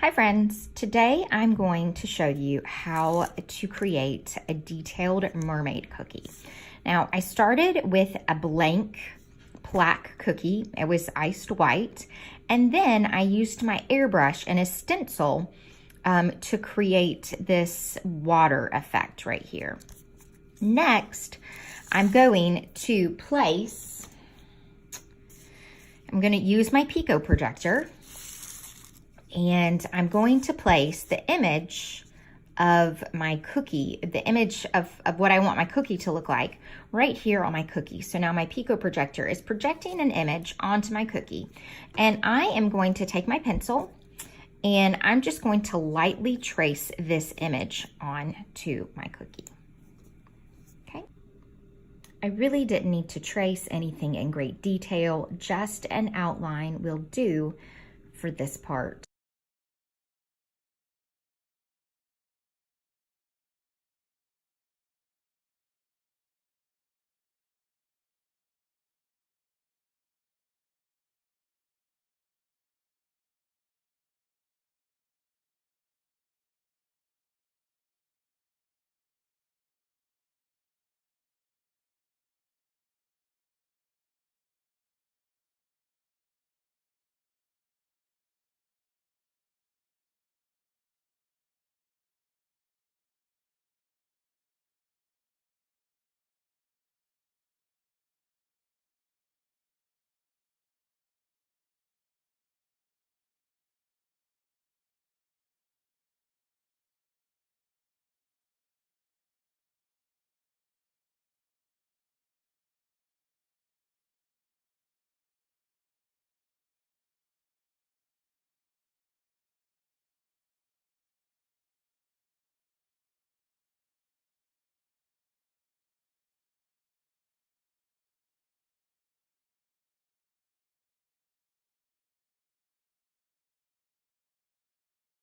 Hi friends, today I'm going to show you how to create a detailed mermaid cookie. Now I started with a blank plaque cookie. It was iced white, and then I used my airbrush and a stencil to create this water effect right here. Next, I'm going to use my Pico projector, and I'm going to place the image of my cookie, the image of what I want my cookie to look like right here on my cookie. So now my Pico projector is projecting an image onto my cookie, and I am going to take my pencil and I'm just going to lightly trace this image onto my cookie. Okay. I really didn't need to trace anything in great detail, just an outline will do for this part.